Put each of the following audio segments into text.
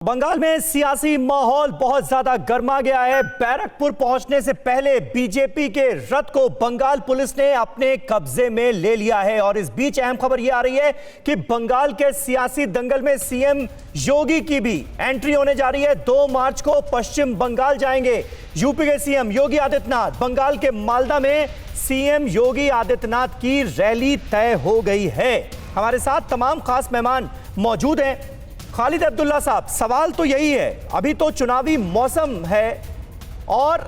बंगाल में सियासी माहौल बहुत ज्यादा गर्मा गया है। बैरकपुर पहुंचने से पहले बीजेपी के रथ को बंगाल पुलिस ने अपने कब्जे में ले लिया है। और इस बीच अहम खबर यह आ रही है कि बंगाल के सियासी दंगल में सीएम योगी की भी एंट्री होने जा रही है। 2 मार्च को पश्चिम बंगाल जाएंगे यूपी के सीएम योगी आदित्यनाथ। बंगाल के मालदा में सीएम योगी आदित्यनाथ की रैली तय हो गई है। हमारे साथ तमाम खास मेहमान मौजूद हैं। खालिद अब्दुल्ला साहब, सवाल तो यही है, अभी तो चुनावी मौसम है और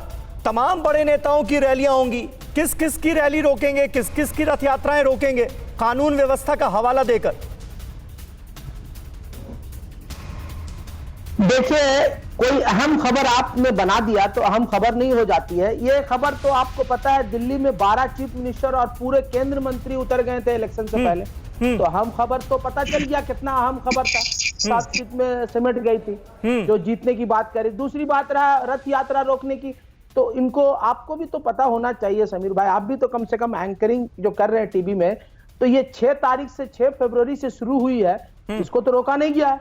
तमाम बड़े नेताओं की रैलियां होंगी, किस किस की रैली रोकेंगे, किस किस की रथ यात्राएं रोकेंगे, कानून व्यवस्था का हवाला देकर? देखिए, कोई अहम खबर आपने बना दिया तो अहम खबर नहीं हो जाती है। ये खबर तो आपको पता है, दिल्ली में 12 चीफ मिनिस्टर और पूरे केंद्र मंत्री उतर गए थे इलेक्शन से पहले, तो अहम खबर तो पता चल गया कितना अहम खबर था। 7 सीट में सिमट गई थी जो जीतने की बात करी। दूसरी बात रहा रथ यात्रा रोकने की, तो इनको आपको भी तो पता होना चाहिए समीर भाई, आप भी तो कम से कम एंकरिंग जो कर रहे हैं टीवी में, तो ये 6 तारीख से 6 फरवरी से शुरू हुई है, इसको तो रोका नहीं गया।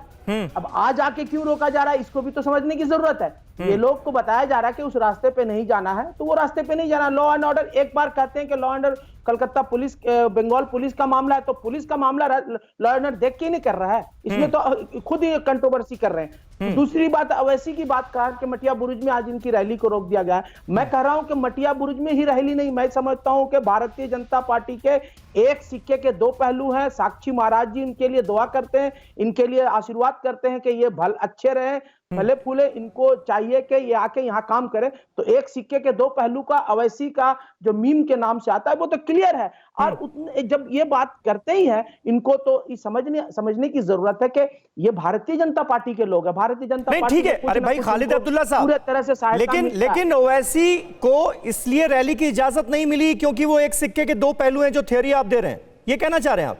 अब आज आके क्यों रोका जा रहा है, इसको भी तो समझने की जरूरत है। ये लोग को बताया जा रहा है कि उस रास्ते पे नहीं जाना है, तो वो रास्ते पे नहीं जाना। लॉ एंड ऑर्डर, एक बार कहते हैं कि law and order Calcutta police, Bengal police का मामला है, तो पुलिस का मामला लॉ एंड ऑर्डर देख के ही नहीं कर रहा है, इसमें तो खुद ही कंट्रोवर्सी कर रहे हैं। दूसरी बात, अवैसी की बात कहा कि मटिया बुरुज में आज इनकी रैली को रोक दिया गया है। मैं कह रहा हूं कि मटिया बुरुज में ही रैली नहीं, मैं समझता हूं कि भारतीय जनता पार्टी के एक सिक्के के 2 पहलू हैं। साक्षी महाराज जी इनके लिए दुआ करते हैं, इनके लिए आशीर्वाद करते हैं कि ये भल अच्छे रहे, फले फूले। इनको चाहिए कि ये आके यहाँ काम करे। तो एक सिक्के के 2 पहलू का अवैसी का जो मीम के नाम से आता है वो तो क्लियर है। और जब ये बात करते ही हैं, इनको तो समझने की जरूरत है कि ये भारतीय जनता पार्टी के लोग हैं। भारतीय जनता पार्टी, ठीक है। अरे भाई खालिद अब्दुल्ला साहब, पूरे तरह से लेकिन ओवैसी को इसलिए रैली की इजाजत नहीं मिली क्योंकि वो एक सिक्के के 2 पहलू हैं, जो थ्योरी आप दे रहे हैं, ये कहना चाह रहे हैं आप?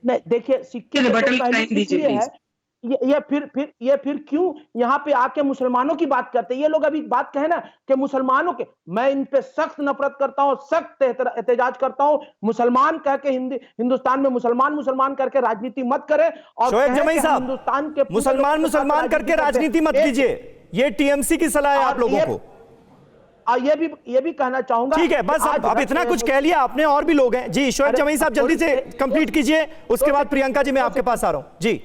नहीं, देखिए, सिक्के के 2 पहलू इसलिए है, ये फिर क्यों यहाँ पे आके मुसलमानों की बात करते हैं? ये लोग अभी बात कहे ना कि मुसलमानों के, मैं इन पे सख्त नफरत करता हूँ, सख्त एहतजाज करता हूँ। मुसलमान कह के हिंदुस्तान में मुसलमान करके राजनीति मत करे। और शोएब जमई साहब, हिंदुस्तान के मुसलमान करके राजनीति मत कीजिए, ये टीएमसी की सलाह है आप लोगों को। ये भी कहना चाहूंगा। ठीक है, बस अब इतना कुछ कह लिया आपने, और भी लोग हैं। जी शोएब जमई साहब, जल्दी से कंप्लीट कीजिए, उसके बाद प्रियंका जी मैं आपके पास आ रहा हूं। जी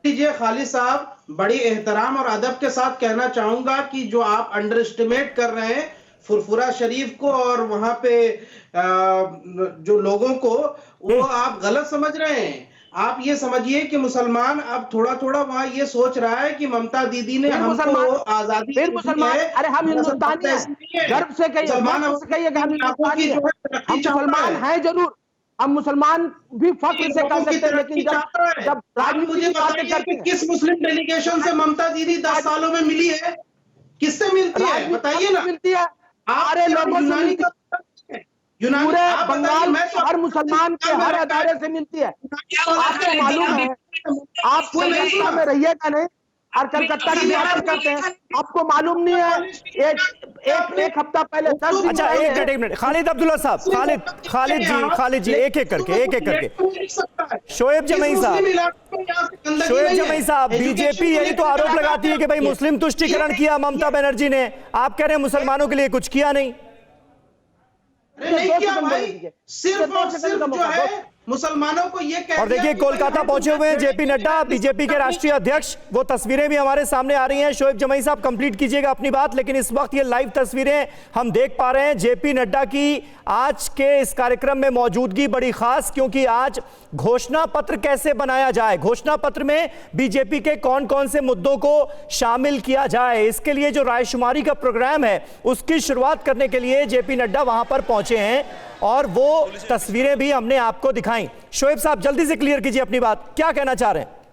लीजिए खालिद साहब, बड़ी एहतराम और अदब के साथ कहना चाहूंगा कि जो आप अंडर एस्टिमेट कर रहे हैं फुरफुरा शरीफ को और वहां पे जो लोगों को, वो आप गलत समझ रहे हैं। आप ये समझिए कि मुसलमान अब थोड़ा थोड़ा वहां ये सोच रहा है कि ममता दीदी ने हमको आजादी दी है। अरे हम हिंदुस्तानी हैं, गर्व से कहिए कि हम हिंदुस्तानी हैं, हम मुसलमान हैं जरूर, हम मुसलमान भी फख्र से कह सकते हैं। लेकिन जब मुझे बताइए कि किस मुस्लिम डेलीगेशन से ममता दीदी 10 सालों में मिली है? किससे मिलती है बताइए ना? मिलती है अरे लोगों से, पूरे बंगाल में हर मुसलमान के हर अदारे से मिलती है। आपको मालूम है, आप कोई कलकत्ता में रहिएगा नहीं और कलकत्ता की बात करते हैं, आपको मालूम नहीं है। एक हफ्ता पहले 10 दिन, अच्छा, एक मिनट खालिद अब्दुल्ला साहब, खालिद जी एक एक करके शोएब जमई साहब, बीजेपी यही तो आरोप लगाती है कि भाई मुस्लिम तुष्टीकरण किया ममता बनर्जी ने, आप कह रहे हैं मुसलमानों के लिए कुछ किया नहीं। नहीं किया भाई, सिर्फ और सिर्फ जो है मुसलमानों को ये कह। और देखिए, कोलकाता पहुंचे हुए हैं जेपी नड्डा, बीजेपी के राष्ट्रीय अध्यक्ष, वो तस्वीरें भी हमारे सामने आ रही हैं। शोएब जमई साहब कंप्लीट कीजिएगा अपनी बात, लेकिन इस वक्त ये लाइव तस्वीरें हम देख पा रहे हैं जेपी नड्डा की आज के इस कार्यक्रम में मौजूदगी बड़ी खास, क्योंकि आज घोषणा पत्र कैसे बनाया जाए, घोषणा पत्र में बीजेपी के कौन कौन से मुद्दों को शामिल किया जाए, इसके लिए जो रायशुमारी का प्रोग्राम है उसकी शुरुआत करने के लिए जेपी नड्डा वहां पर पहुंचे हैं और वो तस्वीरें भी हमने आपको दिखाई। शोएब साहब जल्दी से क्लियर कीजिए अपनी बात, क्या कहना चाह रहे हैं?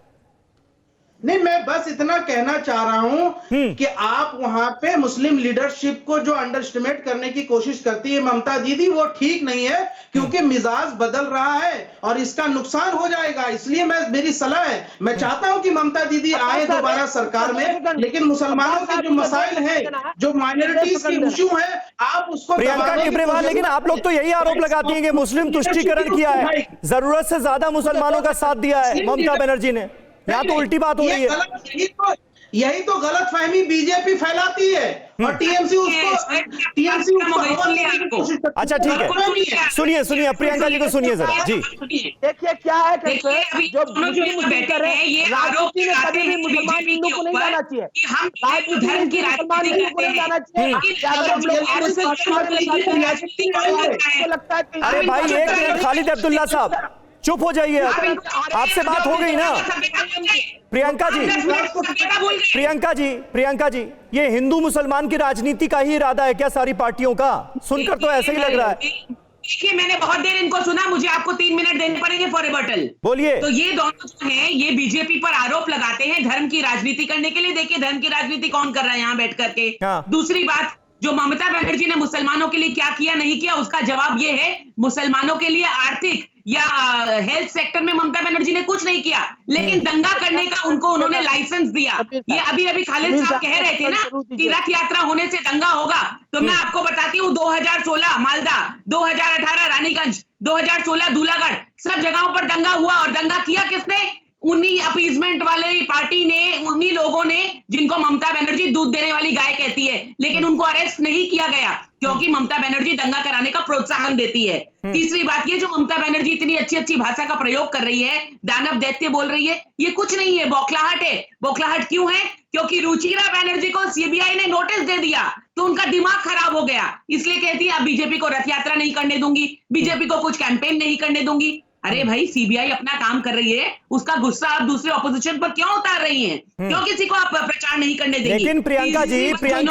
नहीं, मैं बस इतना कहना चाह रहा हूं कि आप वहां पे मुस्लिम लीडरशिप को जो अंडर एस्टिमेट करने की कोशिश करती है ममता दीदी, वो ठीक नहीं है, क्योंकि मिजाज बदल रहा है और इसका नुकसान हो जाएगा। इसलिए मेरी सलाह है, मैं चाहता हूं कि ममता दीदी आए दोबारा सरकार में, लेकिन मुसलमानों के जो मसाइल है, जो माइनॉरिटीज की इशू है, आप उसको। प्रियंका टिब्रेवाल, लेकिन आप लोग तो यही आरोप लगाती हैं कि मुस्लिम तुष्टीकरण किया है, जरूरत से ज्यादा मुसलमानों का साथ दिया है ममता बनर्जी ने। यहाँ तो उल्टी बात हो रही है। यही तो गलतफहमी बीजेपी फैलाती है और टीएमसी उसको अच्छा ठीक है, सुनिए प्रियंका जी को सुनिए जरा जी। देखिए क्या है कि जो राजनीति में कभी भी मुसलमान हिंदू को नहीं जाना चाहिए, राजनीति में मुसलमान हिंदू को नहीं जाना चाहिए। अगर हम लोग लगता है कि अरे भाई एक मिनट, खालिद अब्दुल्ला साहब चुप हो जाइए, आपसे बात हो गई ना। प्रियंका जी, ये हिंदू मुसलमान की राजनीति का ही इरादा है क्या सारी पार्टियों का? सुनकर तो ऐसा ही लग रहा है। देखिए मैंने बहुत देर इनको सुना, मुझे आपको 3 मिनट देने पड़ेंगे फॉर रिबटल। बोलिए। तो ये दोनों जो हैं ये बीजेपी पर आरोप लगाते हैं धर्म की राजनीति करने के लिए। देखिए धर्म की राजनीति कौन कर रहा है यहाँ बैठ करके। हाँ। दूसरी बात, जो ममता बनर्जी ने मुसलमानों के लिए क्या किया नहीं किया उसका जवाब ये है, मुसलमानों के लिए आर्थिक या हेल्थ सेक्टर में ममता बनर्जी ने कुछ नहीं किया, लेकिन दंगा करने का उन्होंने लाइसेंस दिया। ये अभी खालिद साहब कह रहे थे ना कि रथ यात्रा होने से दंगा होगा, तो मैं आपको बताती हूँ 2016 मालदा, 2018 रानीगंज, 2016 दूलागढ़, सब जगहों पर दंगा हुआ। और दंगा किया किसने? उन्हीं अपीजमेंट वाले पार्टी ने, उन्हीं लोगों ने जिनको ममता बनर्जी दूध देने वाली गाय कहती है, लेकिन उनको अरेस्ट नहीं किया गया क्योंकि ममता बनर्जी दंगा कराने का प्रोत्साहन देती है। तीसरी बात ये, जो ममता बनर्जी इतनी अच्छी अच्छी भाषा का प्रयोग कर रही है, दानव दैत्य बोल रही है, ये कुछ नहीं है, बौखलाहट है। बौखलाहट क्यों है? क्योंकि रुचिरा बनर्जी को सीबीआई ने नोटिस दे दिया तो उनका दिमाग खराब हो गया, इसलिए कहती है अब बीजेपी को रथ यात्रा नहीं करने दूंगी, बीजेपी को कुछ कैंपेन नहीं करने दूंगी। अरे भाई सीबीआई अपना काम कर रही है, उसका गुस्सा आप दूसरे ऑपोजिशन पर क्यों उतार रही हैं? क्यों किसी को आप प्रचार नहीं करने देंगी? लेकिन प्रियंका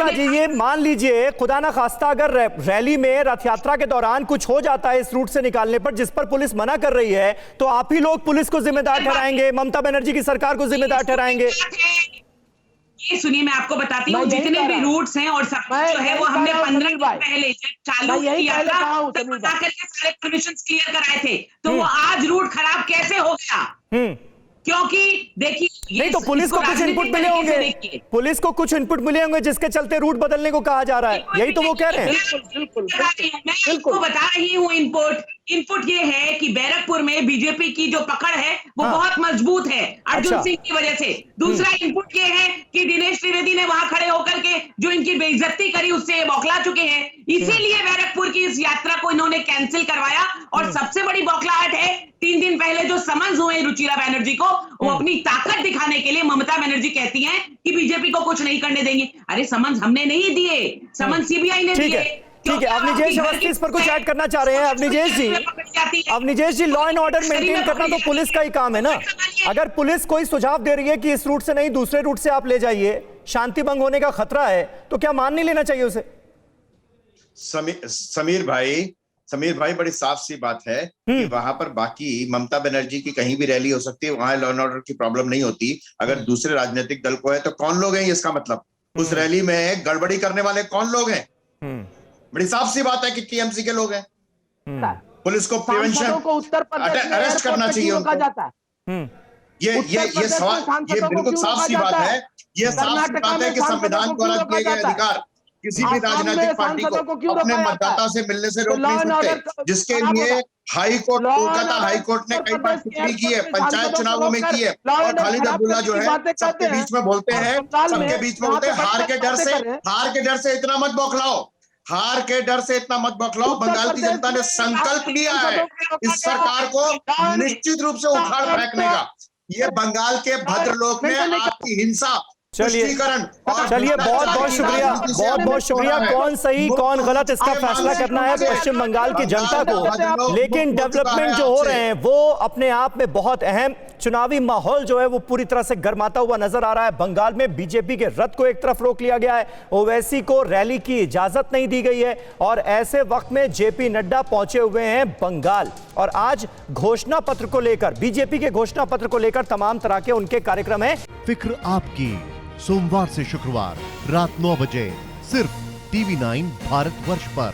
जी ये मान लीजिए खुदा ना खास्ता अगर रैली में रथ यात्रा के दौरान कुछ हो जाता है इस रूट से निकालने पर, जिस पर पुलिस मना कर रही है, तो आप ही लोग पुलिस को जिम्मेदार ठहराएंगे, ममता बनर्जी की सरकार को जिम्मेदार ठहराएंगे? ये सुनिए मैं आपको बताती हूँ, जितने भी रूट्स हैं और सब जो है वो हमने 15 दिन पहले चालू किया था, तब करके सारे परमिशन क्लियर कराए थे, तो वो आज रूट खराब कैसे हो गया? क्योंकि देखिए नहीं तो पुलिस को कुछ इनपुट मिले होंगे, पुलिस को कुछ इनपुट मिले होंगे जिसके चलते रूट बदलने को कहा जा रहा है, यही तो वो कह रहे हैं। मैं आपको बता रही हूँ इनपुट ये है कि बैरकपुर में बीजेपी की जो पकड़ है वो बहुत मजबूत है अर्जुन सिंह की वजह से। दूसरा इनपुट ये है कि दिनेश त्रिवेदी ने वहां खड़े होकर के जो इनकी बेइज्जती करी उससे बौखला चुके हैं, इसीलिए बैरकपुर की इस यात्रा को इन्होंने कैंसिल करवाया। और सबसे बड़ी बौखलाहट है 3 दिन पहले जो समन्स हुए रुचिरा बनर्जी को, वो अपनी ताकत दिखाने के लिए ममता बनर्जी कहती हैं कि बीजेपी को कुछ नहीं करने देंगी। अरे समन्स हमने नहीं दिए, समन्स सीबीआई ने दिए। ठीक है, अवनिजेश अवस्थी इस पर कुछ ऐड करना चाह रहे हैं। अवनिजेश जी लॉ एंड ऑर्डर मेंटेन करना तो पुलिस का ही काम है ना। अगर पुलिस कोई सुझाव दे रही है कि इस रूट से नहीं दूसरे रूट से आप ले जाइए, शांति भंग होने का खतरा है, तो क्या मान नहीं लेना चाहिए उसे? समीर भाई बड़ी साफ सी बात है कि वहां पर बाकी ममता बनर्जी की कहीं भी रैली हो सकती है, वहां लॉ एंड ऑर्डर की प्रॉब्लम नहीं होती। अगर दूसरे राजनीतिक दल को है तो कौन लोग हैं इसका मतलब? उस रैली में गड़बड़ी करने वाले कौन लोग हैं? बड़ी साफ सी बात है कि टीएमसी के लोग हैं। पुलिस को प्रिवेंशन अरेस्ट करना चाहिए उनको। ये सवाल, ये बिल्कुल साफ सी बात है, ये साफ सी बात है कि संविधान द्वारा दिए गए अधिकार किसी भी राजनीतिक पार्टी को अपने मतदाता से मिलने से रोक नहीं सकते, जिसके लिए high court, Kolkata high court ने कई बार टिप्पणी की है, पंचायत चुनावों में की है। और खालिद अब्दुल्ला जो है सबके बीच में बोलते हैं, हार के डर से इतना मत बौखलाओ, हार के डर से इतना मत बौखलाओ। बंगाल की जनता ने संकल्प लिया है इस सरकार को निश्चित रूप से उखाड़ फेंकने का। ये बंगाल के भद्रलोक में आपकी हिंसा, चलिए बहुत शुक्रिया। कौन सही कौन गलत इसका फैसला करना है पश्चिम बंगाल की जनता को, लेकिन डेवलपमेंट जो हो रहे हैं वो अपने आप में बहुत अहम। चुनावी माहौल जो है वो पूरी तरह से गर्माता हुआ नजर आ रहा है। बंगाल में बीजेपी के रथ को एक तरफ रोक लिया गया है, ओवैसी को रैली की इजाजत नहीं दी गई है, और ऐसे वक्त में जेपी नड्डा पहुंचे हुए हैं बंगाल, और आज घोषणा पत्र को लेकर, बीजेपी के घोषणा पत्र को लेकर तमाम तरह के उनके कार्यक्रम है। फिक्र आपकी, सोमवार से शुक्रवार रात 9 बजे सिर्फ TV9 भारतवर्ष पर।